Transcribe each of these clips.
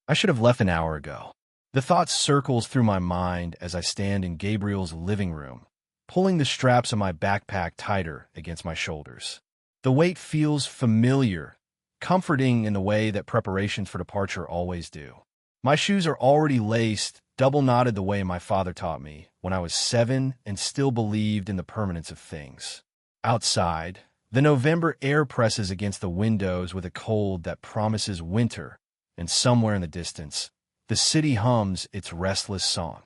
I should have left an hour ago. The thought circles through my mind as I stand in Gabriel's living room, pulling the straps of my backpack tighter against my shoulders. The weight feels familiar, comforting in the way that preparations for departure always do. My shoes are already laced, double-knotted the way my father taught me when I was 7 and still believed in the permanence of things. Outside, the November air presses against the windows with a cold that promises winter, and somewhere in the distance, the city hums its restless song.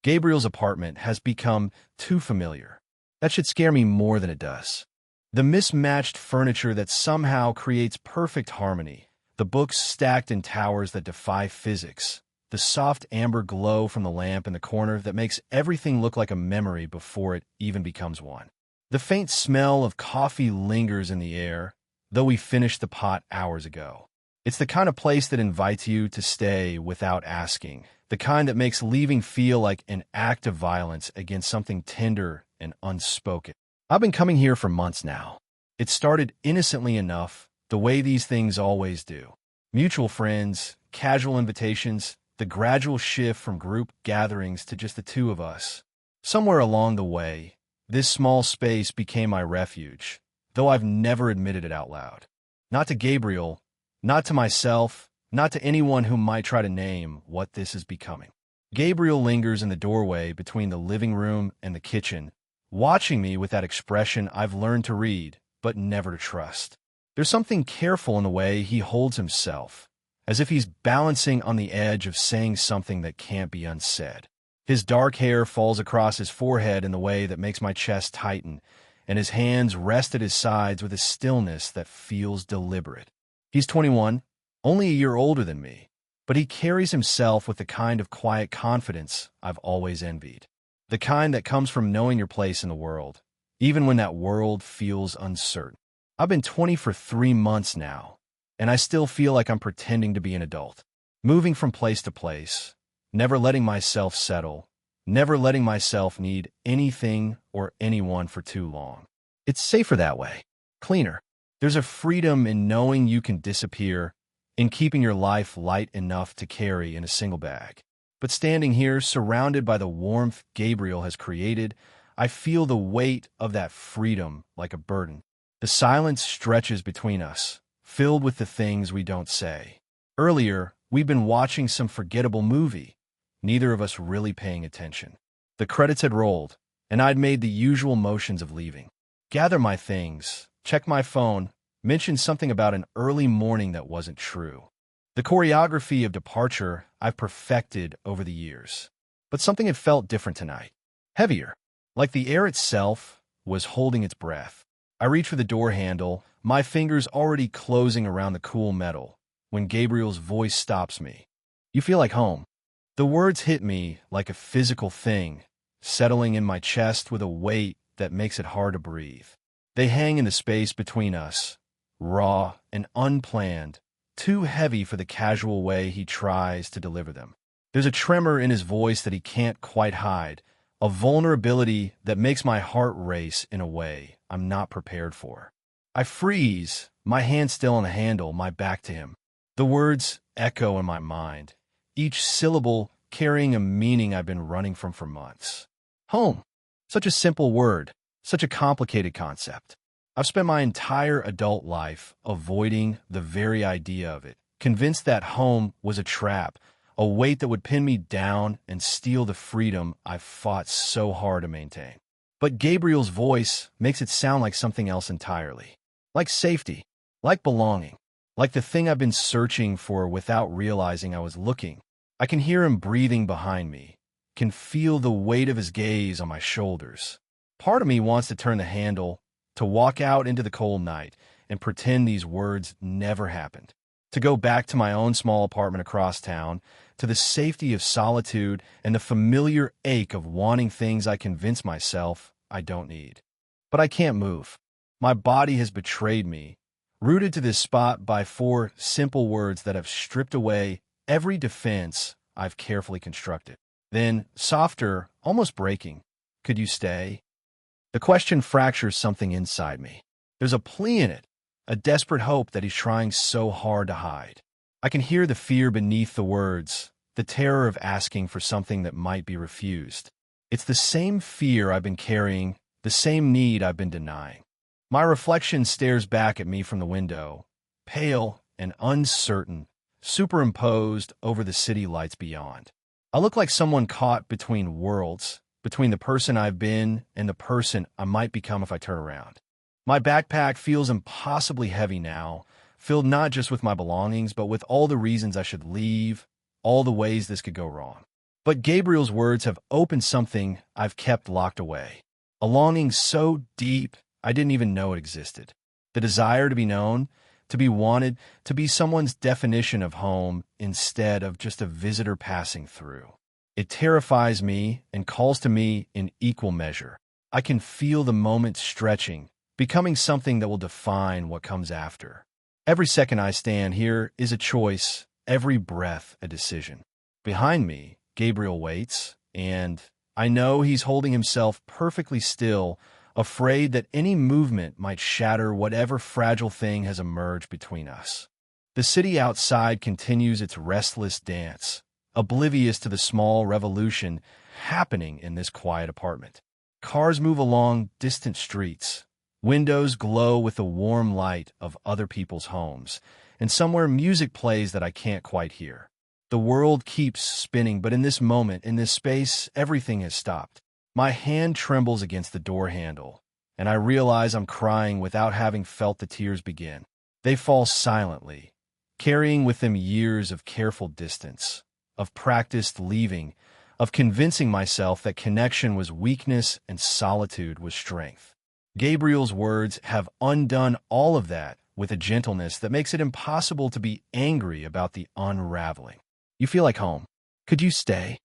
Gabriel's apartment has become too familiar. That should scare me more than it does. The mismatched furniture that somehow creates perfect harmony, the books stacked in towers that defy physics, the soft amber glow from the lamp in the corner that makes everything look like a memory before it even becomes one. The faint smell of coffee lingers in the air, though we finished the pot hours ago. It's the kind of place that invites you to stay without asking, the kind that makes leaving feel like an act of violence against something tender and unspoken. I've been coming here for months now. It started innocently enough, the way these things always do. Mutual friends, casual invitations, the gradual shift from group gatherings to just the two of us. Somewhere along the way, this small space became my refuge, though I've never admitted it out loud. Not to Gabriel, not to myself, not to anyone who might try to name what this is becoming. Gabriel lingers in the doorway between the living room and the kitchen, watching me with that expression I've learned to read, but never to trust. There's something careful in the way he holds himself, as if he's balancing on the edge of saying something that can't be unsaid. His dark hair falls across his forehead in the way that makes my chest tighten, and his hands rest at his sides with a stillness that feels deliberate. He's 21, only a year older than me, but he carries himself with the kind of quiet confidence I've always envied. The kind that comes from knowing your place in the world, even when that world feels uncertain. I've been 20 for 3 months now, and I still feel like I'm pretending to be an adult, moving from place to place, never letting myself settle, never letting myself need anything or anyone for too long. It's safer that way, cleaner. There's a freedom in knowing you can disappear, in keeping your life light enough to carry in a single bag. But standing here, surrounded by the warmth Gabriel has created, I feel the weight of that freedom like a burden. The silence stretches between us, filled with the things we don't say. Earlier, we'd been watching some forgettable movie, neither of us really paying attention. The credits had rolled, and I'd made the usual motions of leaving. Gather my things, check my phone, mention something about an early morning that wasn't true. The choreography of departure I've perfected over the years. But something had felt different tonight. Heavier. Like the air itself was holding its breath. I reach for the door handle, my fingers already closing around the cool metal, when Gabriel's voice stops me. You feel like home. The words hit me like a physical thing, settling in my chest with a weight that makes it hard to breathe. They hang in the space between us, raw and unplanned, too heavy for the casual way he tries to deliver them. There's a tremor in his voice that he can't quite hide, a vulnerability that makes my heart race in a way I'm not prepared for. I freeze, my hand still on the handle, my back to him. The words echo in my mind, each syllable carrying a meaning I've been running from for months. Home. Such a simple word, such a complicated concept. I've spent my entire adult life avoiding the very idea of it, convinced that home was a trap, a weight that would pin me down and steal the freedom I've fought so hard to maintain. But Gabriel's voice makes it sound like something else entirely. Like safety, like belonging, like the thing I've been searching for without realizing I was looking. I can hear him breathing behind me, can feel the weight of his gaze on my shoulders. Part of me wants to turn the handle, to walk out into the cold night and pretend these words never happened, to go back to my own small apartment across town, to the safety of solitude and the familiar ache of wanting things I convince myself I don't need. But I can't move. My body has betrayed me, rooted to this spot by 4 simple words that have stripped away every defense I've carefully constructed. Then, softer, almost breaking, could you stay? The question fractures something inside me. There's a plea in it, a desperate hope that he's trying so hard to hide. I can hear the fear beneath the words, the terror of asking for something that might be refused. It's the same fear I've been carrying, the same need I've been denying. My reflection stares back at me from the window, pale and uncertain, superimposed over the city lights beyond. I look like someone caught between worlds, between the person I've been and the person I might become if I turn around. My backpack feels impossibly heavy now, filled not just with my belongings, but with all the reasons I should leave, all the ways this could go wrong. But Gabriel's words have opened something I've kept locked away. A longing so deep I didn't even know it existed. The desire to be known, to be wanted, to be someone's definition of home instead of just a visitor passing through. It terrifies me and calls to me in equal measure. I can feel the moment stretching, becoming something that will define what comes after. Every second I stand here is a choice, every breath a decision. Behind me, Gabriel waits, and I know he's holding himself perfectly still, afraid that any movement might shatter whatever fragile thing has emerged between us. The city outside continues its restless dance, oblivious to the small revolution happening in this quiet apartment. Cars move along distant streets. Windows glow with the warm light of other people's homes, and somewhere music plays that I can't quite hear. The world keeps spinning, but in this moment, in this space, everything has stopped. My hand trembles against the door handle, and I realize I'm crying without having felt the tears begin. They fall silently, carrying with them years of careful distance, of practiced leaving, of convincing myself that connection was weakness and solitude was strength. Gabriel's words have undone all of that with a gentleness that makes it impossible to be angry about the unraveling. You feel like home. Could you stay?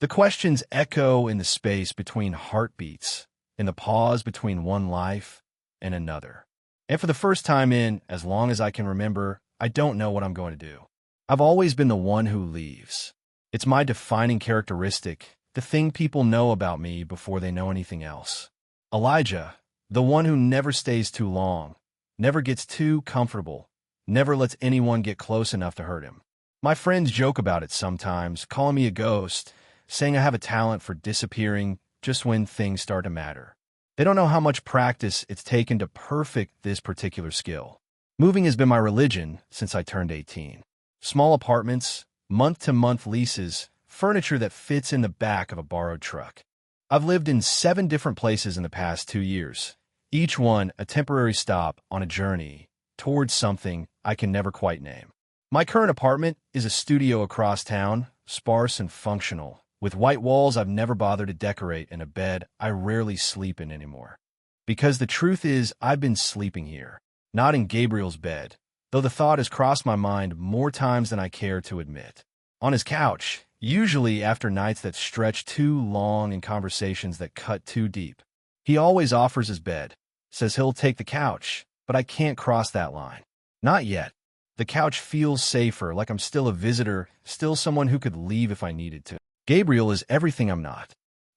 The questions echo in the space between heartbeats, in the pause between one life and another. And for the first time in as long as I can remember, I don't know what I'm going to do. I've always been the one who leaves. It's my defining characteristic, the thing people know about me before they know anything else. Elijah, the one who never stays too long, never gets too comfortable, never lets anyone get close enough to hurt him. My friends joke about it sometimes, calling me a ghost, saying I have a talent for disappearing just when things start to matter. They don't know how much practice it's taken to perfect this particular skill. Moving has been my religion since I turned 18. Small apartments, month-to-month leases, furniture that fits in the back of a borrowed truck. I've lived in 7 different places in the past 2 years, each one a temporary stop on a journey towards something I can never quite name. My current apartment is a studio across town, sparse and functional, with white walls I've never bothered to decorate and a bed I rarely sleep in anymore. Because the truth is, I've been sleeping here, not in Gabriel's bed, though the thought has crossed my mind more times than I care to admit. On his couch, usually after nights that stretch too long and conversations that cut too deep. He always offers his bed, says he'll take the couch, but I can't cross that line. Not yet. The couch feels safer, like I'm still a visitor, still someone who could leave if I needed to. Gabriel is everything I'm not.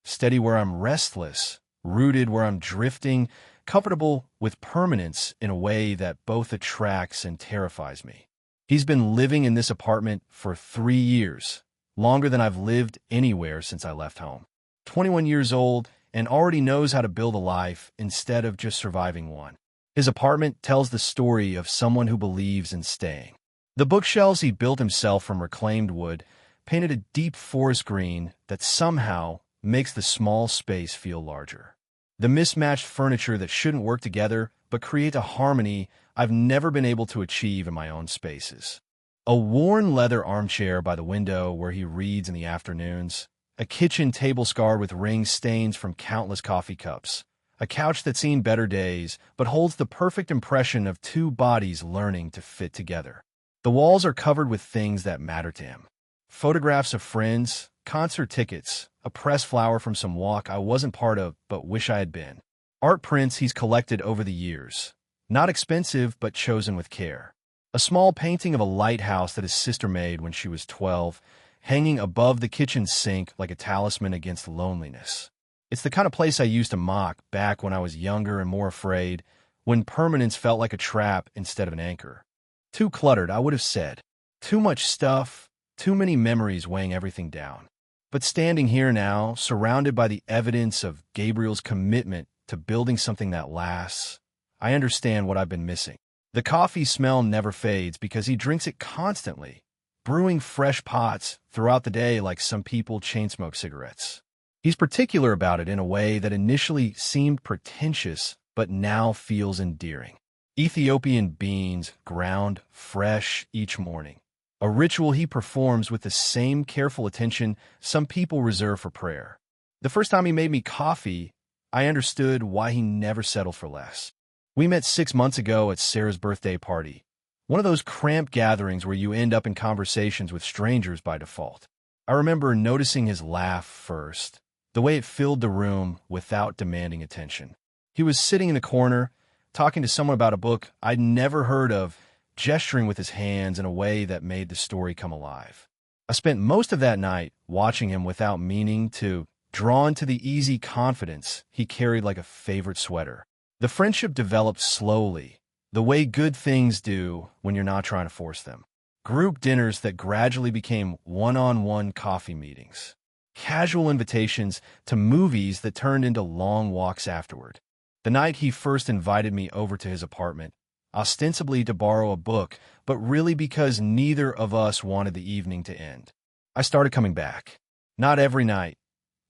Steady where I'm restless, rooted where I'm drifting, comfortable with permanence in a way that both attracts and terrifies me. He's been living in this apartment for 3 years, longer than I've lived anywhere since I left home. 21 years old and already knows how to build a life instead of just surviving one. His apartment tells the story of someone who believes in staying. The bookshelves he built himself from reclaimed wood painted a deep forest green that somehow makes the small space feel larger. The mismatched furniture that shouldn't work together but create a harmony I've never been able to achieve in my own spaces. A worn leather armchair by the window where he reads in the afternoons, a kitchen table scarred with ring stains from countless coffee cups, a couch that's seen better days but holds the perfect impression of 2 bodies learning to fit together. The walls are covered with things that matter to him. Photographs of friends, concert tickets, a pressed flower from some walk I wasn't part of but wish I had been. Art prints he's collected over the years. Not expensive but chosen with care. A small painting of a lighthouse that his sister made when she was 12, hanging above the kitchen sink like a talisman against loneliness. It's the kind of place I used to mock back when I was younger and more afraid, when permanence felt like a trap instead of an anchor. Too cluttered, I would have said. Too much stuff, too many memories weighing everything down. But standing here now, surrounded by the evidence of Gabriel's commitment to building something that lasts, I understand what I've been missing. The coffee smell never fades because he drinks it constantly, brewing fresh pots throughout the day like some people chain smoke cigarettes. He's particular about it in a way that initially seemed pretentious but now feels endearing. Ethiopian beans ground fresh each morning, a ritual he performs with the same careful attention some people reserve for prayer. The first time he made me coffee, I understood why he never settled for less. We met 6 months ago at Sarah's birthday party, one of those cramped gatherings where you end up in conversations with strangers by default. I remember noticing his laugh first, the way it filled the room without demanding attention. He was sitting in the corner, talking to someone about a book I'd never heard of, gesturing with his hands in a way that made the story come alive. I spent most of that night watching him without meaning to, drawn to the easy confidence he carried like a favorite sweater. The friendship developed slowly, the way good things do when you're not trying to force them. Group dinners that gradually became one-on-one coffee meetings. Casual invitations to movies that turned into long walks afterward. The night he first invited me over to his apartment, ostensibly to borrow a book, but really because neither of us wanted the evening to end. I started coming back. Not every night,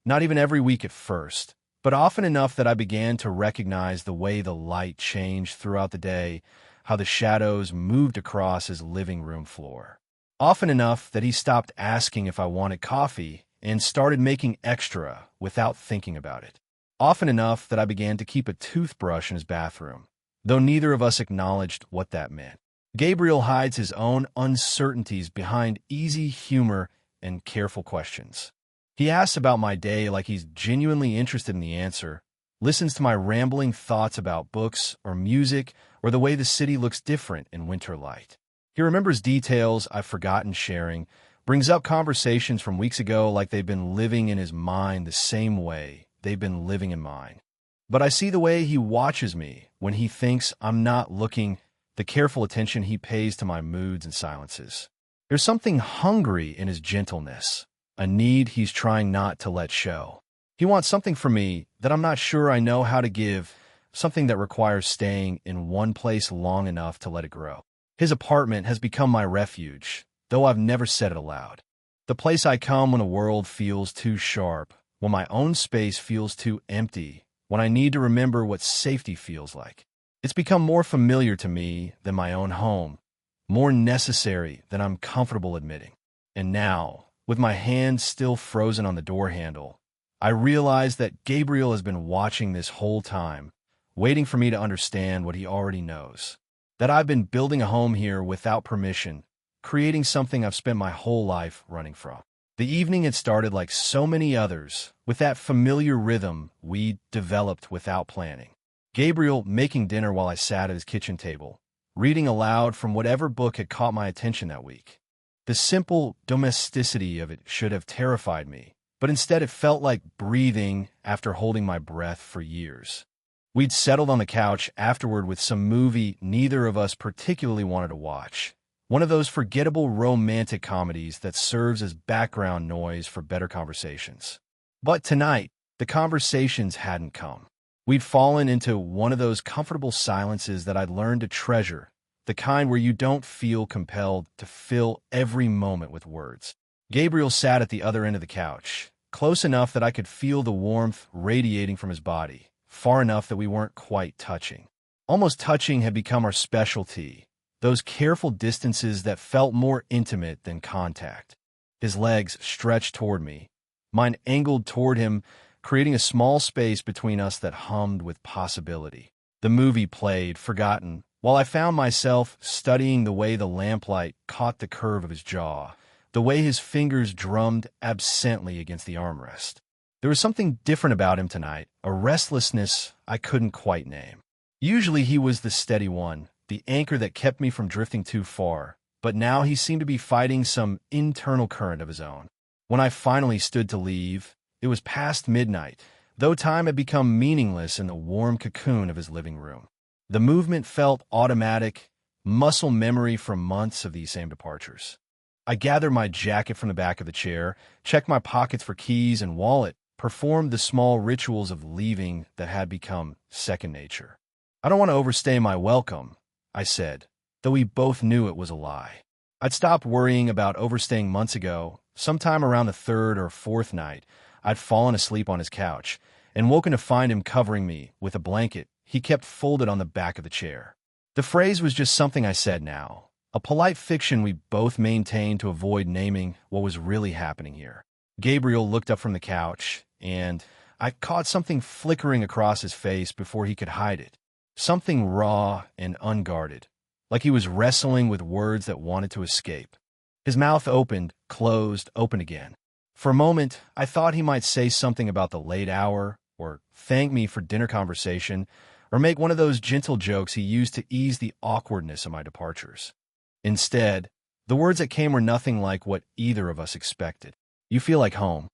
not even every week at first, but often enough that I began to recognize the way the light changed throughout the day, how the shadows moved across his living room floor. Often enough that he stopped asking if I wanted coffee and started making extra without thinking about it. Often enough that I began to keep a toothbrush in his bathroom, though neither of us acknowledged what that meant. Gabriel hides his own uncertainties behind easy humor and careful questions. He asks about my day like he's genuinely interested in the answer, listens to my rambling thoughts about books or music or the way the city looks different in winter light. He remembers details I've forgotten sharing, brings up conversations from weeks ago like they've been living in his mind the same way they've been living in mine. But I see the way he watches me when he thinks I'm not looking, the careful attention he pays to my moods and silences. There's something hungry in his gentleness, a need he's trying not to let show. He wants something from me that I'm not sure I know how to give, something that requires staying in one place long enough to let it grow. His apartment has become my refuge, though I've never said it aloud. The place I come when a world feels too sharp, when my own space feels too empty, when I need to remember what safety feels like. It's become more familiar to me than my own home, more necessary than I'm comfortable admitting. And now, with my hand still frozen on the door handle, I realize that Gabriel has been watching this whole time, waiting for me to understand what he already knows. That I've been building a home here without permission, creating something I've spent my whole life running from. The evening had started like so many others, with that familiar rhythm we developed without planning. Gabriel making dinner while I sat at his kitchen table, reading aloud from whatever book had caught my attention that week. The simple domesticity of it should have terrified me, but instead it felt like breathing after holding my breath for years. We'd settled on the couch afterward with some movie neither of us particularly wanted to watch. One of those forgettable romantic comedies that serves as background noise for better conversations. But tonight, the conversations hadn't come. We'd fallen into one of those comfortable silences that I'd learned to treasure, the kind where you don't feel compelled to fill every moment with words. Gabriel sat at the other end of the couch, close enough that I could feel the warmth radiating from his body, far enough that we weren't quite touching. Almost touching had become our specialty. Those careful distances that felt more intimate than contact. His legs stretched toward me, mine angled toward him, creating a small space between us that hummed with possibility. The movie played, forgotten, while I found myself studying the way the lamplight caught the curve of his jaw, the way his fingers drummed absently against the armrest. There was something different about him tonight, a restlessness I couldn't quite name. Usually he was the steady one, the anchor that kept me from drifting too far, but now he seemed to be fighting some internal current of his own. When I finally stood to leave, it was past midnight, though time had become meaningless in the warm cocoon of his living room. The movement felt automatic, muscle memory from months of these same departures. I gathered my jacket from the back of the chair, checked my pockets for keys and wallet, performed the small rituals of leaving that had become second nature. "I don't want to overstay my welcome," I said, though we both knew it was a lie. I'd stopped worrying about overstaying months ago. Sometime around the third or fourth night, I'd fallen asleep on his couch and woken to find him covering me with a blanket he kept folded on the back of the chair. The phrase was just something I said now, a polite fiction we both maintained to avoid naming what was really happening here. Gabriel looked up from the couch, and I caught something flickering across his face before he could hide it. Something raw and unguarded, like he was wrestling with words that wanted to escape. His mouth opened, closed, opened again. For a moment, I thought he might say something about the late hour, or thank me for dinner conversation, or make one of those gentle jokes he used to ease the awkwardness of my departures. Instead, the words that came were nothing like what either of us expected. "You feel like home."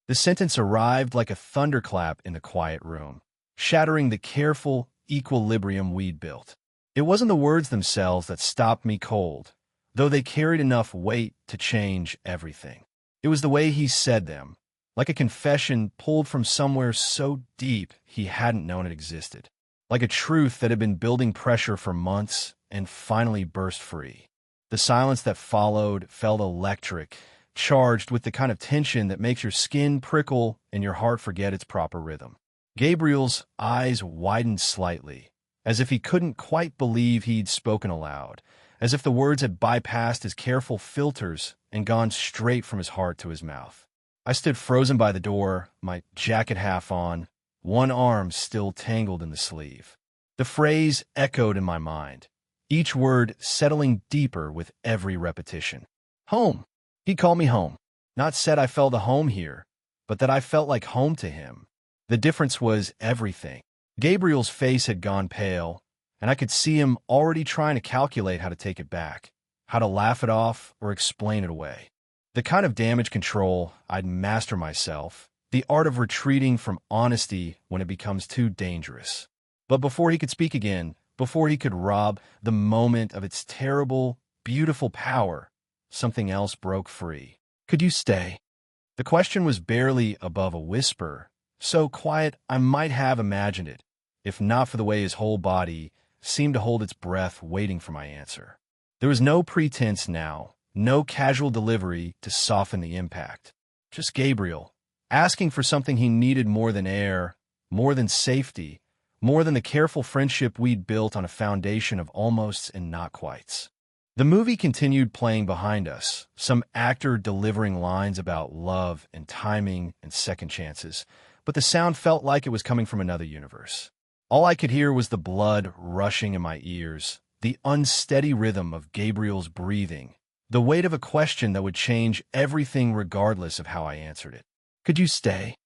The sentence arrived like a thunderclap in the quiet room, shattering the careful equilibrium we'd built. It wasn't the words themselves that stopped me cold, though they carried enough weight to change everything. It was the way he said them, like a confession pulled from somewhere so deep he hadn't known it existed, like a truth that had been building pressure for months and finally burst free. The silence that followed felt electric, charged with the kind of tension that makes your skin prickle and your heart forget its proper rhythm. Gabriel's eyes widened slightly, as if he couldn't quite believe he'd spoken aloud, as if the words had bypassed his careful filters and gone straight from his heart to his mouth. I stood frozen by the door, my jacket half on, one arm still tangled in the sleeve. The phrase echoed in my mind, each word settling deeper with every repetition. Home. He called me home. Not said I felt a home here, but that I felt like home to him. The difference was everything. Gabriel's face had gone pale, and I could see him already trying to calculate how to take it back, how to laugh it off or explain it away. The kind of damage control I'd master myself, the art of retreating from honesty when it becomes too dangerous. But before he could speak again, before he could rob the moment of its terrible, beautiful power, something else broke free. "Could you stay?" The question was barely above a whisper, so quiet I might have imagined it, if not for the way his whole body seemed to hold its breath waiting for my answer. There was no pretense now, no casual delivery to soften the impact. Just Gabriel, asking for something he needed more than air, more than safety, more than the careful friendship we'd built on a foundation of almosts and not quites. The movie continued playing behind us, some actor delivering lines about love and timing and second chances, but the sound felt like it was coming from another universe. All I could hear was the blood rushing in my ears, the unsteady rhythm of Gabriel's breathing, the weight of a question that would change everything regardless of how I answered it. "Could you stay?"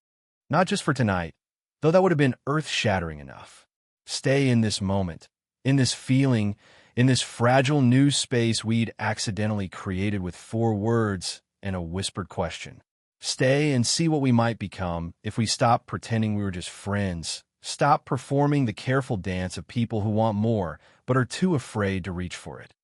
Not just for tonight, though that would have been earth-shattering enough. Stay in this moment, in this feeling, in this fragile new space we'd accidentally created with 4 words and a whispered question. Stay and see what we might become if we stop pretending we were just friends, stop performing the careful dance of people who want more but are too afraid to reach for it.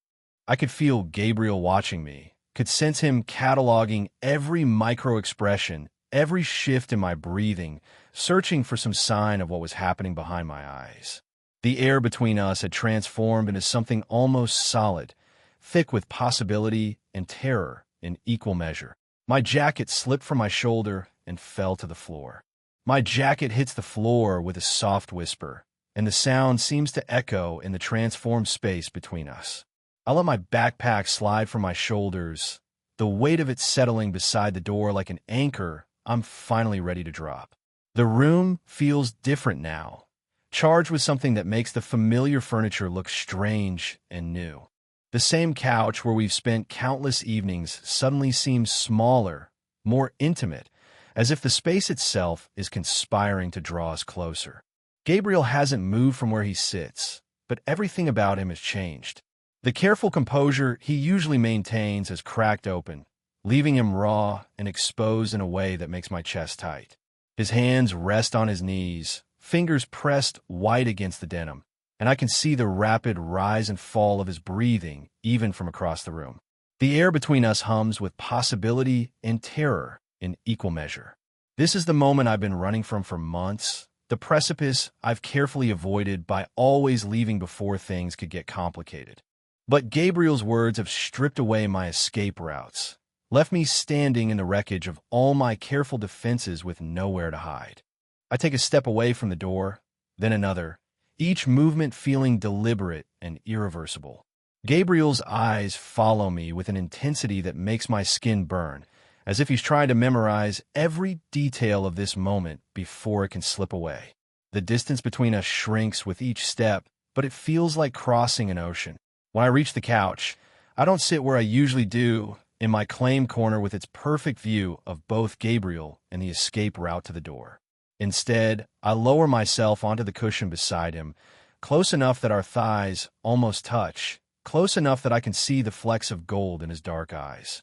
I could feel Gabriel watching me, could sense him cataloging every micro-expression, every shift in my breathing, searching for some sign of what was happening behind my eyes. The air between us had transformed into something almost solid, thick with possibility and terror in equal measure. My jacket slipped from my shoulder and fell to the floor. My jacket hits the floor with a soft whisper, and the sound seems to echo in the transformed space between us. I let my backpack slide from my shoulders, the weight of it settling beside the door like an anchor I'm finally ready to drop. The room feels different now, charged with something that makes the familiar furniture look strange and new. The same couch where we've spent countless evenings suddenly seems smaller, more intimate, as if the space itself is conspiring to draw us closer. Gabriel hasn't moved from where he sits, but everything about him has changed. The careful composure he usually maintains has cracked open, leaving him raw and exposed in a way that makes my chest tight. His hands rest on his knees, fingers pressed white against the denim, and I can see the rapid rise and fall of his breathing even from across the room. The air between us hums with possibility and terror in equal measure. This is the moment I've been running from for months, the precipice I've carefully avoided by always leaving before things could get complicated. But Gabriel's words have stripped away my escape routes, left me standing in the wreckage of all my careful defenses with nowhere to hide. I take a step away from the door, then another, each movement feeling deliberate and irreversible. Gabriel's eyes follow me with an intensity that makes my skin burn, as if he's trying to memorize every detail of this moment before it can slip away. The distance between us shrinks with each step, but it feels like crossing an ocean. When I reach the couch, I don't sit where I usually do, in my claim corner with its perfect view of both Gabriel and the escape route to the door. Instead, I lower myself onto the cushion beside him, close enough that our thighs almost touch, close enough that I can see the flecks of gold in his dark eyes.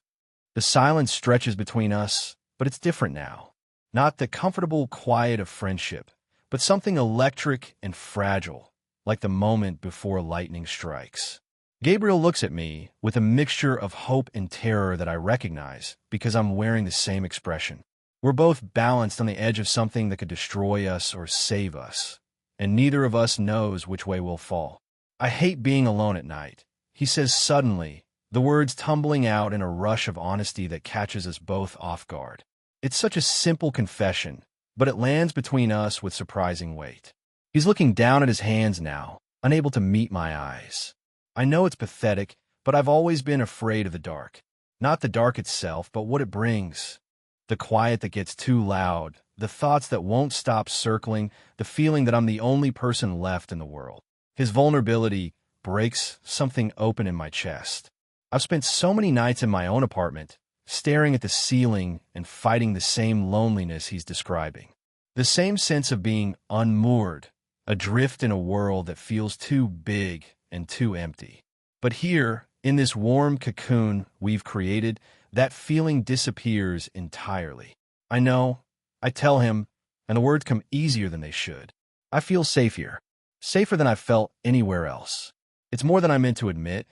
The silence stretches between us, but it's different now. Not the comfortable quiet of friendship, but something electric and fragile, like the moment before lightning strikes. Gabriel looks at me with a mixture of hope and terror that I recognize because I'm wearing the same expression. We're both balanced on the edge of something that could destroy us or save us, and neither of us knows which way we'll fall. I hate being alone at night, he says suddenly, the words tumbling out in a rush of honesty that catches us both off guard. It's such a simple confession, but it lands between us with surprising weight. He's looking down at his hands now, unable to meet my eyes. I know it's pathetic, but I've always been afraid of the dark. Not the dark itself, but what it brings. The quiet that gets too loud, the thoughts that won't stop circling, the feeling that I'm the only person left in the world. His vulnerability breaks something open in my chest. I've spent so many nights in my own apartment, staring at the ceiling and fighting the same loneliness he's describing. The same sense of being unmoored, adrift in a world that feels too big and too empty. But here, in this warm cocoon we've created, that feeling disappears entirely. I know, I tell him, and the words come easier than they should. I feel safe here, safer than I've felt anywhere else. It's more than I meant to admit,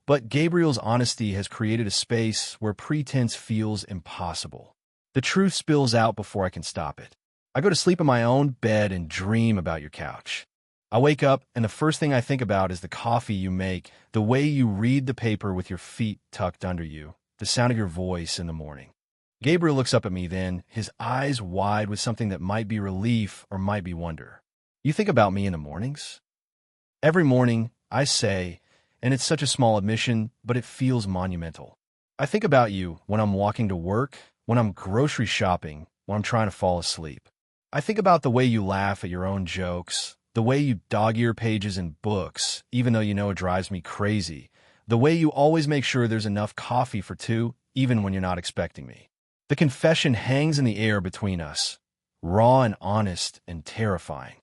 but Gabriel's honesty has created a space where pretense feels impossible. The truth spills out before I can stop it. I go to sleep in my own bed and dream about your couch. I wake up, and the first thing I think about is the coffee you make, the way you read the paper with your feet tucked under you, the sound of your voice in the morning. Gabriel looks up at me then, his eyes wide with something that might be relief or might be wonder. You think about me in the mornings? Every morning, I say, and it's such a small admission, but it feels monumental. I think about you when I'm walking to work, when I'm grocery shopping, when I'm trying to fall asleep. I think about the way you laugh at your own jokes, the way you dog-ear pages in books, even though you know it drives me crazy, the way you always make sure there's enough coffee for two, even when you're not expecting me. The confession hangs in the air between us, raw and honest and terrifying.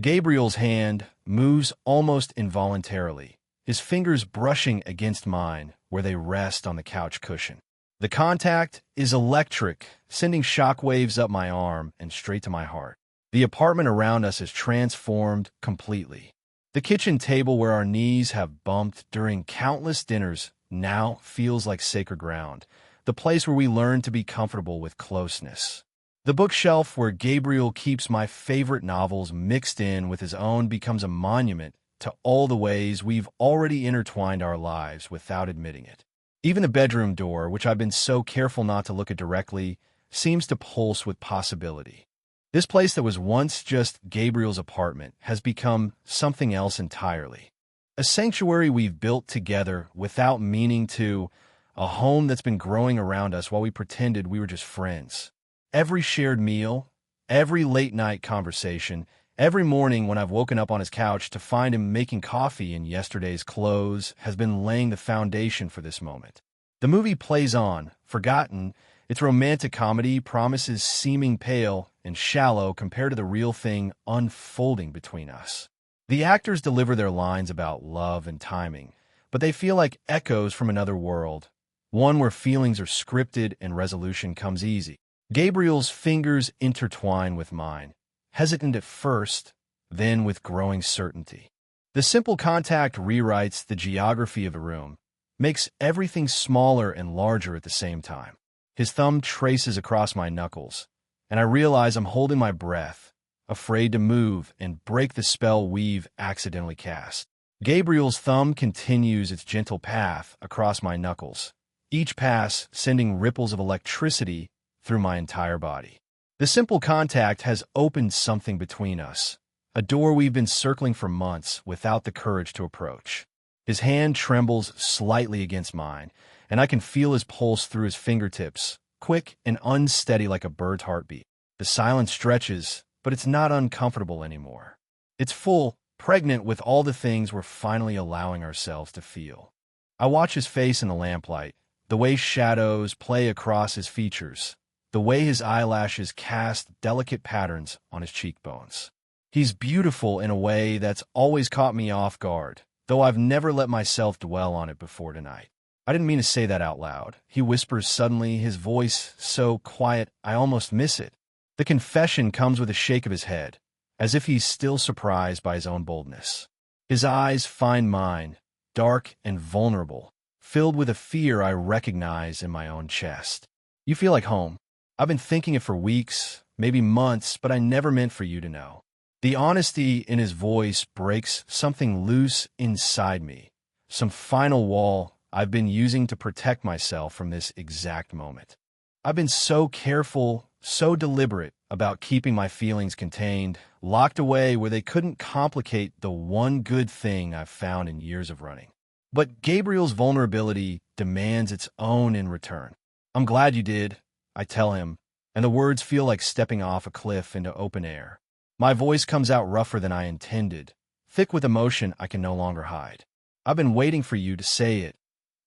Gabriel's hand moves almost involuntarily, his fingers brushing against mine where they rest on the couch cushion. The contact is electric, sending shockwaves up my arm and straight to my heart. The apartment around us is transformed completely. The kitchen table where our knees have bumped during countless dinners now feels like sacred ground, the place where we learn to be comfortable with closeness. The bookshelf where Gabriel keeps my favorite novels mixed in with his own becomes a monument to all the ways we've already intertwined our lives without admitting it. Even the bedroom door, which I've been so careful not to look at directly, seems to pulse with possibility. This place that was once just Gabriel's apartment has become something else entirely. A sanctuary we've built together without meaning to, a home that's been growing around us while we pretended we were just friends. Every shared meal, every late-night conversation, every morning when I've woken up on his couch to find him making coffee in yesterday's clothes has been laying the foundation for this moment. The movie plays on, forgotten. Its romantic comedy promises seeming pale and shallow compared to the real thing unfolding between us. The actors deliver their lines about love and timing, but they feel like echoes from another world, one where feelings are scripted and resolution comes easy. Gabriel's fingers intertwine with mine, hesitant at first, then with growing certainty. The simple contact rewrites the geography of a room, makes everything smaller and larger at the same time. His thumb traces across my knuckles, and I realize I'm holding my breath, afraid to move and break the spell we've accidentally cast. Gabriel's thumb continues its gentle path across my knuckles, each pass sending ripples of electricity through my entire body. The simple contact has opened something between us, a door we've been circling for months without the courage to approach. His hand trembles slightly against mine, and I can feel his pulse through his fingertips, quick and unsteady like a bird's heartbeat. The silence stretches, but it's not uncomfortable anymore. It's full, pregnant with all the things we're finally allowing ourselves to feel. I watch his face in the lamplight, the way shadows play across his features, the way his eyelashes cast delicate patterns on his cheekbones. He's beautiful in a way that's always caught me off guard, though I've never let myself dwell on it before tonight. I didn't mean to say that out loud. He whispers suddenly, his voice so quiet I almost miss it. The confession comes with a shake of his head, as if he's still surprised by his own boldness. His eyes find mine, dark and vulnerable, filled with a fear I recognize in my own chest. You feel like home. I've been thinking it for weeks, maybe months, but I never meant for you to know. The honesty in his voice breaks something loose inside me, some final wall I've been using to protect myself from this exact moment. I've been so careful, so deliberate about keeping my feelings contained, locked away where they couldn't complicate the one good thing I've found in years of running. But Gabriel's vulnerability demands its own in return. I'm glad you did, I tell him, and the words feel like stepping off a cliff into open air. My voice comes out rougher than I intended, thick with emotion I can no longer hide. I've been waiting for you to say it,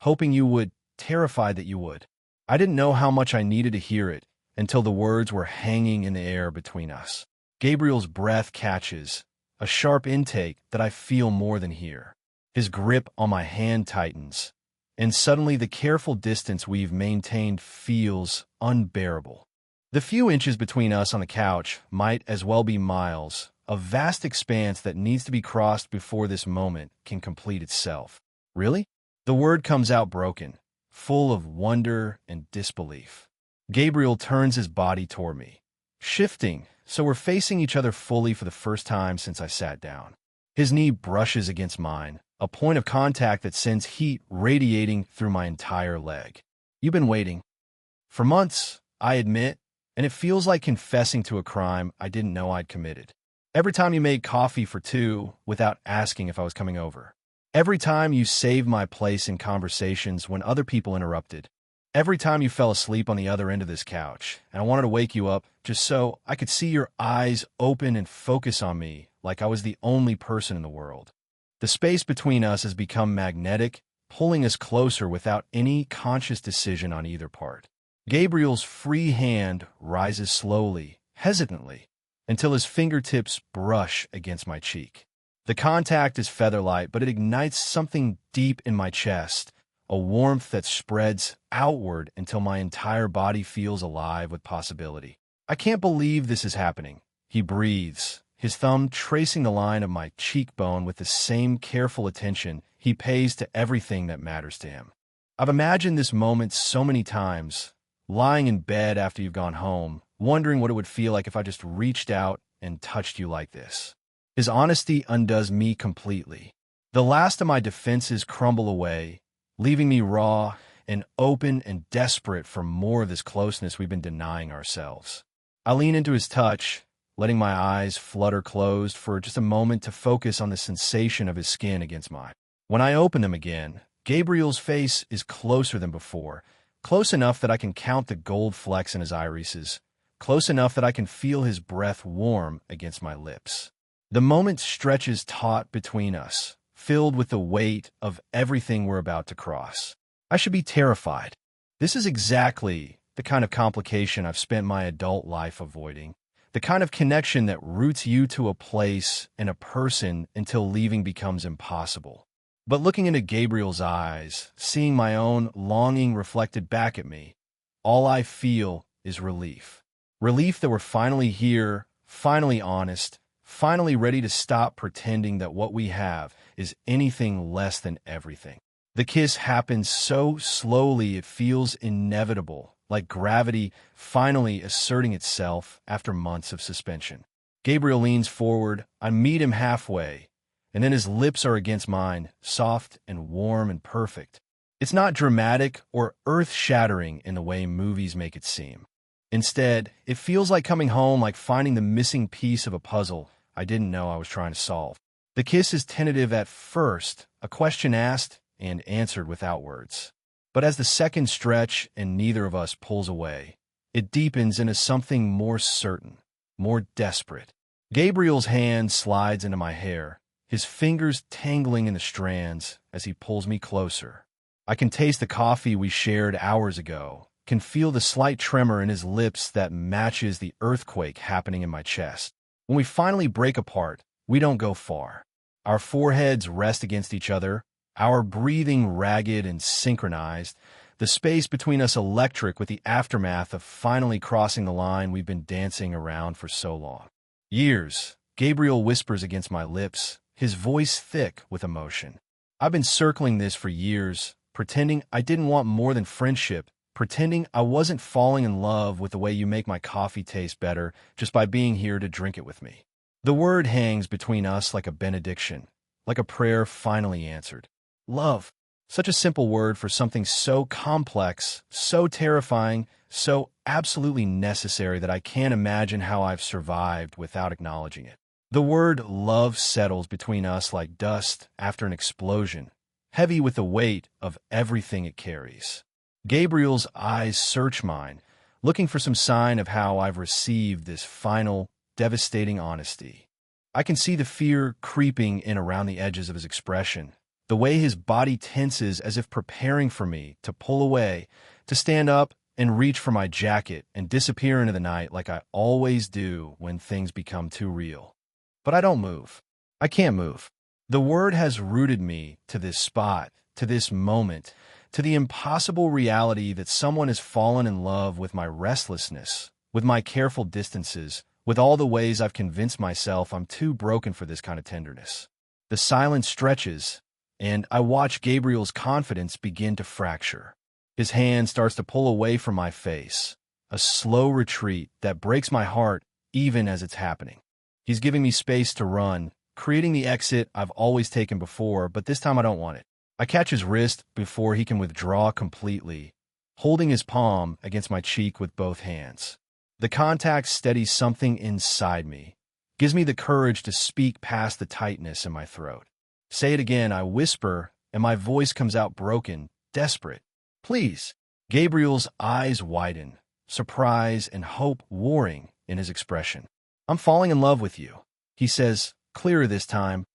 hoping you would, terrified that you would. I didn't know how much I needed to hear it until the words were hanging in the air between us. Gabriel's breath catches, a sharp intake that I feel more than hear. His grip on my hand tightens, and suddenly the careful distance we've maintained feels unbearable. The few inches between us on the couch might as well be miles, a vast expanse that needs to be crossed before this moment can complete itself. Really? The word comes out broken, full of wonder and disbelief. Gabriel turns his body toward me, shifting, so we're facing each other fully for the first time since I sat down. His knee brushes against mine, a point of contact that sends heat radiating through my entire leg. You've been waiting. For months, I admit, and it feels like confessing to a crime I didn't know I'd committed. Every time you made coffee for two without asking if I was coming over. Every time you saved my place in conversations when other people interrupted. Every time you fell asleep on the other end of this couch, and I wanted to wake you up just so I could see your eyes open and focus on me like I was the only person in the world. The space between us has become magnetic, pulling us closer without any conscious decision on either part. Gabriel's free hand rises slowly, hesitantly, until his fingertips brush against my cheek. The contact is feather-light, but it ignites something deep in my chest, a warmth that spreads outward until my entire body feels alive with possibility. I can't believe this is happening. He breathes, his thumb tracing the line of my cheekbone with the same careful attention he pays to everything that matters to him. I've imagined this moment so many times, lying in bed after you've gone home, wondering what it would feel like if I just reached out and touched you like this. His honesty undoes me completely. The last of my defenses crumble away, leaving me raw and open and desperate for more of this closeness we've been denying ourselves. I lean into his touch, letting my eyes flutter closed for just a moment to focus on the sensation of his skin against mine. When I open them again, Gabriel's face is closer than before, close enough that I can count the gold flecks in his irises, close enough that I can feel his breath warm against my lips. The moment stretches taut between us, filled with the weight of everything we're about to cross. I should be terrified. This is exactly the kind of complication I've spent my adult life avoiding, the kind of connection that roots you to a place and a person until leaving becomes impossible. But looking into Gabriel's eyes, seeing my own longing reflected back at me, all I feel is relief. Relief that we're finally here, finally honest, finally ready to stop pretending that what we have is anything less than everything. The kiss happens so slowly it feels inevitable, like gravity finally asserting itself after months of suspension. Gabriel leans forward, I meet him halfway, and then his lips are against mine, soft and warm and perfect. It's not dramatic or earth-shattering in the way movies make it seem. Instead, it feels like coming home, like finding the missing piece of a puzzle I didn't know I was trying to solve. The kiss is tentative at first, a question asked and answered without words. But as the seconds stretch and neither of us pulls away, it deepens into something more certain, more desperate. Gabriel's hand slides into my hair, his fingers tangling in the strands as he pulls me closer. I can taste the coffee we shared hours ago, can feel the slight tremor in his lips that matches the earthquake happening in my chest. When we finally break apart, we don't go far. Our foreheads rest against each other, our breathing ragged and synchronized, the space between us electric with the aftermath of finally crossing the line we've been dancing around for so long. Years, Gabriel whispers against my lips, his voice thick with emotion. I've been circling this for years, pretending I didn't want more than friendship, pretending I wasn't falling in love with the way you make my coffee taste better just by being here to drink it with me. The word hangs between us like a benediction, like a prayer finally answered. Love. Such a simple word for something so complex, so terrifying, so absolutely necessary that I can't imagine how I've survived without acknowledging it. The word love settles between us like dust after an explosion, heavy with the weight of everything it carries. Gabriel's eyes search mine, looking for some sign of how I've received this final, devastating honesty. I can see the fear creeping in around the edges of his expression, the way his body tenses as if preparing for me to pull away, to stand up and reach for my jacket and disappear into the night like I always do when things become too real. But I don't move. I can't move. The word has rooted me to this spot, to this moment, to the impossible reality that someone has fallen in love with my restlessness, with my careful distances, with all the ways I've convinced myself I'm too broken for this kind of tenderness. The silence stretches, and I watch Gabriel's confidence begin to fracture. His hand starts to pull away from my face, a slow retreat that breaks my heart even as it's happening. He's giving me space to run, creating the exit I've always taken before, but this time I don't want it. I catch his wrist before he can withdraw completely, holding his palm against my cheek with both hands. The contact steadies something inside me, gives me the courage to speak past the tightness in my throat. Say it again, I whisper, and my voice comes out broken, desperate. Please. Gabriel's eyes widen, surprise and hope warring in his expression. I'm falling in love with you, he says, clearer this time,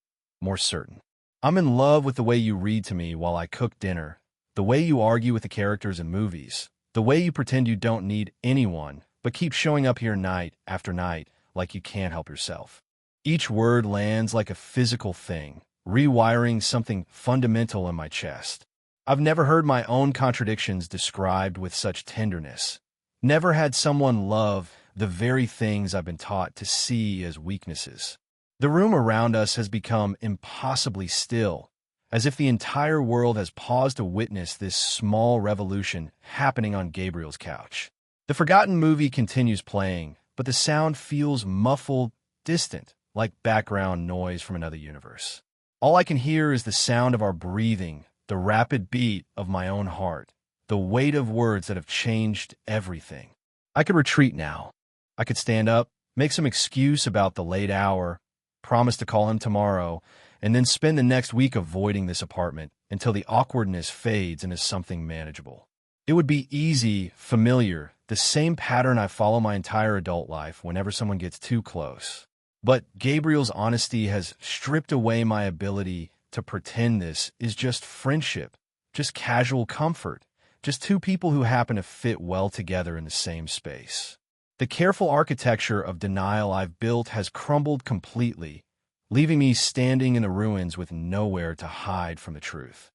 more certain. I'm in love with the way you read to me while I cook dinner, the way you argue with the characters in movies, the way you pretend you don't need anyone, but keep showing up here night after night like you can't help yourself. Each word lands like a physical thing, rewiring something fundamental in my chest. I've never heard my own contradictions described with such tenderness. Never had someone love the very things I've been taught to see as weaknesses. The room around us has become impossibly still, as if the entire world has paused to witness this small revolution happening on Gabriel's couch. The forgotten movie continues playing, but the sound feels muffled, distant, like background noise from another universe. All I can hear is the sound of our breathing, the rapid beat of my own heart, the weight of words that have changed everything. I could retreat now. I could stand up, make some excuse about the late hour, promise to call him tomorrow, and then spend the next week avoiding this apartment until the awkwardness fades into something manageable. It would be easy, familiar, the same pattern I follow my entire adult life whenever someone gets too close. But Gabriel's honesty has stripped away my ability to pretend this is just friendship, just casual comfort, just two people who happen to fit well together in the same space. The careful architecture of denial I've built has crumbled completely, leaving me standing in the ruins with nowhere to hide from the truth.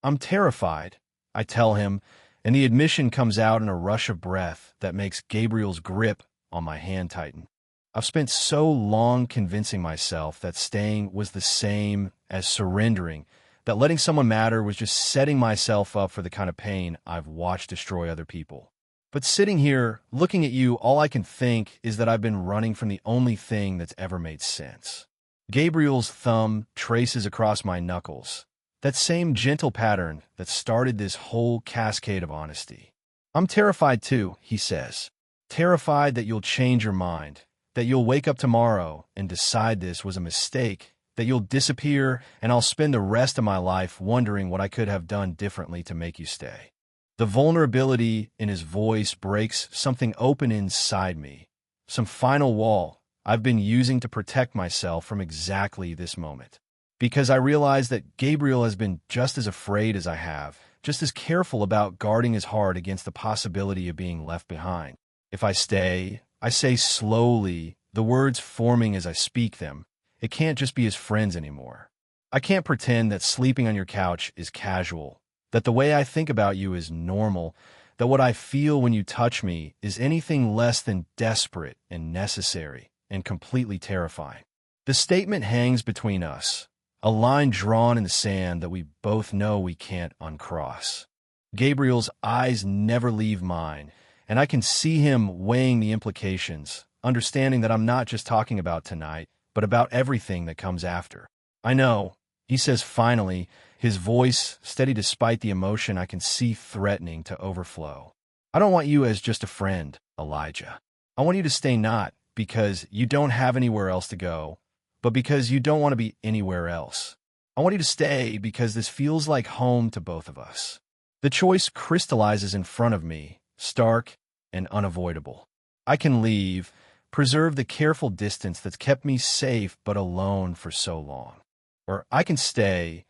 I'm terrified, I tell him, and the admission comes out in a rush of breath that makes Gabriel's grip on my hand tighten. I've spent so long convincing myself that staying was the same as surrendering, that letting someone matter was just setting myself up for the kind of pain I've watched destroy other people. But sitting here, looking at you, all I can think is that I've been running from the only thing that's ever made sense. Gabriel's thumb traces across my knuckles, that same gentle pattern that started this whole cascade of honesty. I'm terrified too, he says. Terrified that you'll change your mind, that you'll wake up tomorrow and decide this was a mistake, that you'll disappear and I'll spend the rest of my life wondering what I could have done differently to make you stay. The vulnerability in his voice breaks something open inside me, some final wall I've been using to protect myself from exactly this moment. Because I realize that Gabriel has been just as afraid as I have, just as careful about guarding his heart against the possibility of being left behind. If I stay, I say slowly, the words forming as I speak them, it can't just be his friends anymore. I can't pretend that sleeping on your couch is casual, that the way I think about you is normal, that what I feel when you touch me is anything less than desperate and necessary and completely terrifying. The statement hangs between us, a line drawn in the sand that we both know we can't uncross. Gabriel's eyes never leave mine, and I can see him weighing the implications, understanding that I'm not just talking about tonight, but about everything that comes after. I know, he says finally, his voice steady despite the emotion I can see threatening to overflow. I don't want you as just a friend, Elijah. I want you to stay not because you don't have anywhere else to go, but because you don't want to be anywhere else. I want you to stay because this feels like home to both of us. The choice crystallizes in front of me, stark and unavoidable. I can leave, preserve the careful distance that's kept me safe but alone for so long. Or I can stay,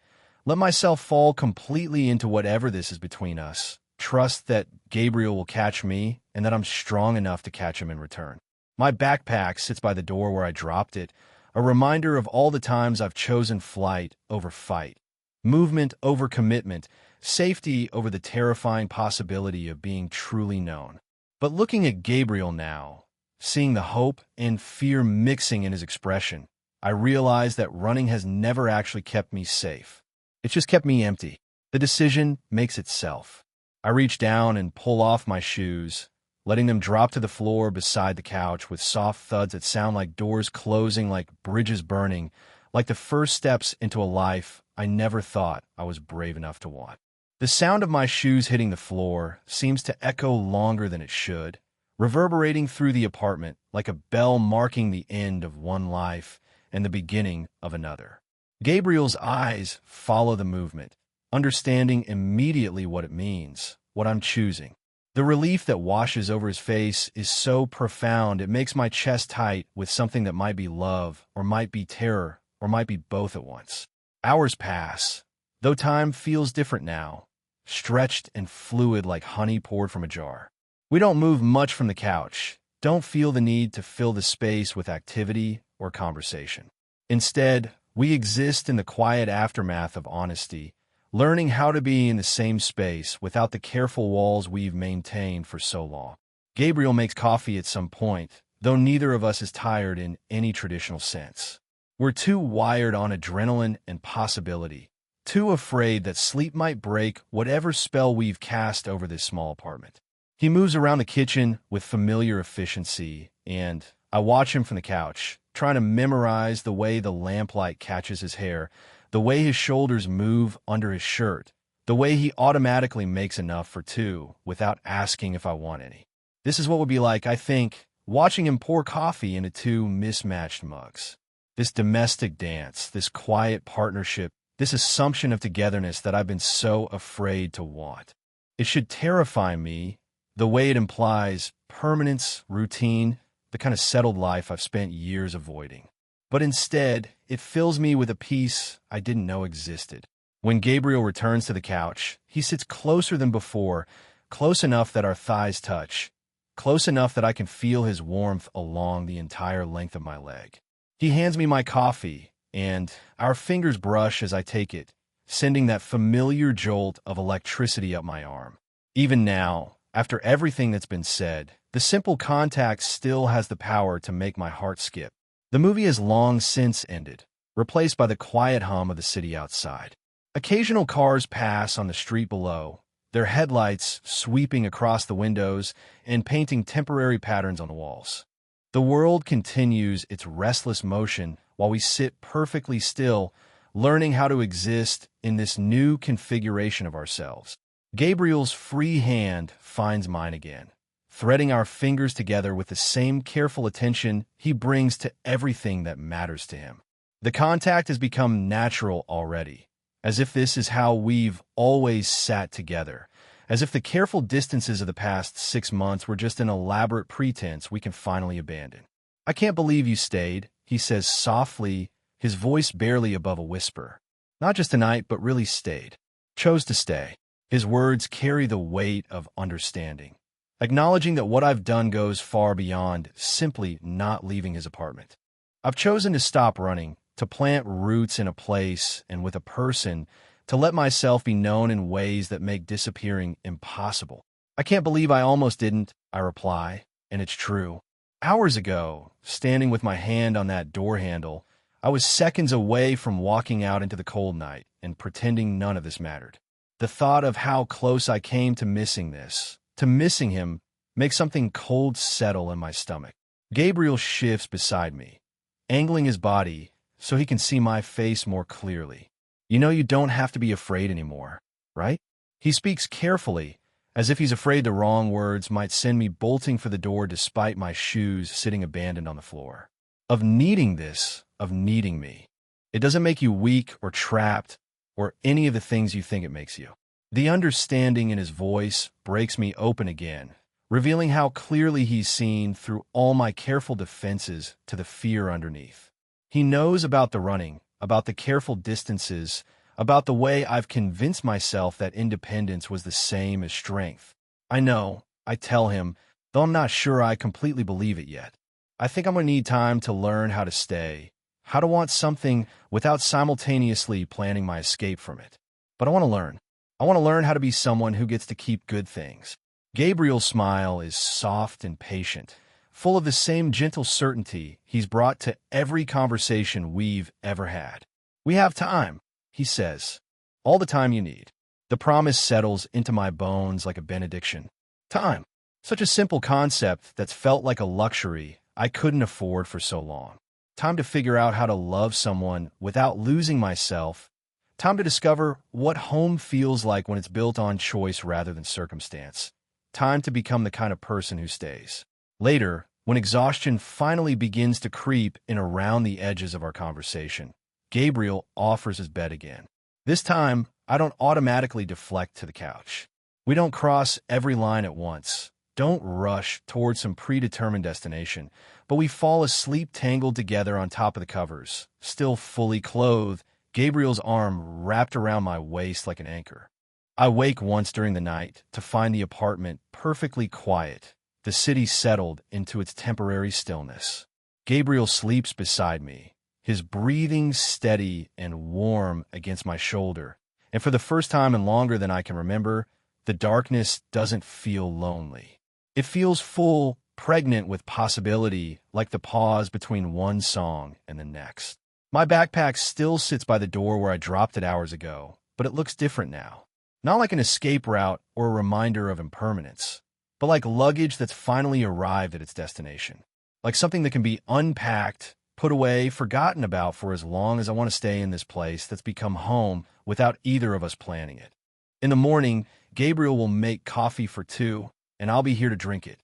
let myself fall completely into whatever this is between us, trust that Gabriel will catch me and that I'm strong enough to catch him in return. My backpack sits by the door where I dropped it, a reminder of all the times I've chosen flight over fight, movement over commitment, safety over the terrifying possibility of being truly known. But looking at Gabriel now, seeing the hope and fear mixing in his expression, I realize that running has never actually kept me safe. It's just kept me empty. The decision makes itself. I reach down and pull off my shoes, letting them drop to the floor beside the couch with soft thuds that sound like doors closing, like bridges burning, like the first steps into a life I never thought I was brave enough to want. The sound of my shoes hitting the floor seems to echo longer than it should, reverberating through the apartment like a bell marking the end of one life and the beginning of another. Gabriel's eyes follow the movement, understanding immediately what it means, what I'm choosing. The relief that washes over his face is so profound it makes my chest tight with something that might be love, or might be terror, or might be both at once. Hours pass, though time feels different now, stretched and fluid like honey poured from a jar. We don't move much from the couch, don't feel the need to fill the space with activity or conversation. Instead, we exist in the quiet aftermath of honesty, learning how to be in the same space without the careful walls we've maintained for so long. Gabriel makes coffee at some point, though neither of us is tired in any traditional sense. We're too wired on adrenaline and possibility, too afraid that sleep might break whatever spell we've cast over this small apartment. He moves around the kitchen with familiar efficiency, and I watch him from the couch, trying to memorize the way the lamplight catches his hair, the way his shoulders move under his shirt, the way he automatically makes enough for two without asking if I want any. This is what would be like, I think, watching him pour coffee into two mismatched mugs. This domestic dance, this quiet partnership, this assumption of togetherness that I've been so afraid to want. It should terrify me the way it implies permanence, routine, the kind of settled life I've spent years avoiding. But instead, it fills me with a peace I didn't know existed. When Gabriel returns to the couch, he sits closer than before, close enough that our thighs touch, close enough that I can feel his warmth along the entire length of my leg. He hands me my coffee, and our fingers brush as I take it, sending that familiar jolt of electricity up my arm. Even now, after everything that's been said, The simple contact still has the power to make my heart skip. The movie has long since ended, replaced by the quiet hum of the city outside. Occasional cars pass on the street below, their headlights sweeping across the windows and painting temporary patterns on the walls. The world continues its restless motion while we sit perfectly still, learning how to exist in this new configuration of ourselves. Gabriel's free hand finds mine again, threading our fingers together with the same careful attention he brings to everything that matters to him. The contact has become natural already, as if this is how we've always sat together, as if the careful distances of the past 6 months were just an elaborate pretense we can finally abandon. "I can't believe you stayed," he says softly, his voice barely above a whisper. "Not just tonight, but really stayed. Chose to stay." His words carry the weight of understanding, acknowledging that what I've done goes far beyond simply not leaving his apartment. I've chosen to stop running, to plant roots in a place and with a person, to let myself be known in ways that make disappearing impossible. "I can't believe I almost didn't," I reply, and it's true. Hours ago, standing with my hand on that door handle, I was seconds away from walking out into the cold night and pretending none of this mattered. The thought of how close I came to missing this, to missing him, makes something cold settle in my stomach. Gabriel shifts beside me, angling his body so he can see my face more clearly. "You know you don't have to be afraid anymore, right?" He speaks carefully, as if he's afraid the wrong words might send me bolting for the door despite my shoes sitting abandoned on the floor. Of needing this, of needing me. It doesn't make you weak or trapped or any of the things you think it makes you. The understanding in his voice breaks me open again, revealing how clearly he's seen through all my careful defenses to the fear underneath. He knows about the running, about the careful distances, about the way I've convinced myself that independence was the same as strength. I know, I tell him, though I'm not sure I completely believe it yet. I think I'm going to need time to learn how to stay, how to want something without simultaneously planning my escape from it. But I want to learn. I want to learn how to be someone who gets to keep good things. Gabriel's smile is soft and patient, full of the same gentle certainty he's brought to every conversation we've ever had. "We have time," he says. "All the time you need." The promise settles into my bones like a benediction. Time. Such a simple concept that's felt like a luxury I couldn't afford for so long. Time to figure out how to love someone without losing myself. Time to discover what home feels like when it's built on choice rather than circumstance. Time to become the kind of person who stays. Later, when exhaustion finally begins to creep in around the edges of our conversation, Gabriel offers his bed again. This time, I don't automatically deflect to the couch. We don't cross every line at once, don't rush towards some predetermined destination, but we fall asleep tangled together on top of the covers, still fully clothed, Gabriel's arm wrapped around my waist like an anchor. I wake once during the night to find the apartment perfectly quiet, the city settled into its temporary stillness. Gabriel sleeps beside me, his breathing steady and warm against my shoulder, and for the first time in longer than I can remember, the darkness doesn't feel lonely. It feels full, pregnant with possibility, like the pause between one song and the next. My backpack still sits by the door where I dropped it hours ago, but it looks different now. Not like an escape route or a reminder of impermanence, but like luggage that's finally arrived at its destination. Like something that can be unpacked, put away, forgotten about for as long as I want to stay in this place that's become home without either of us planning it. In the morning, Gabriel will make coffee for 2, and I'll be here to drink it,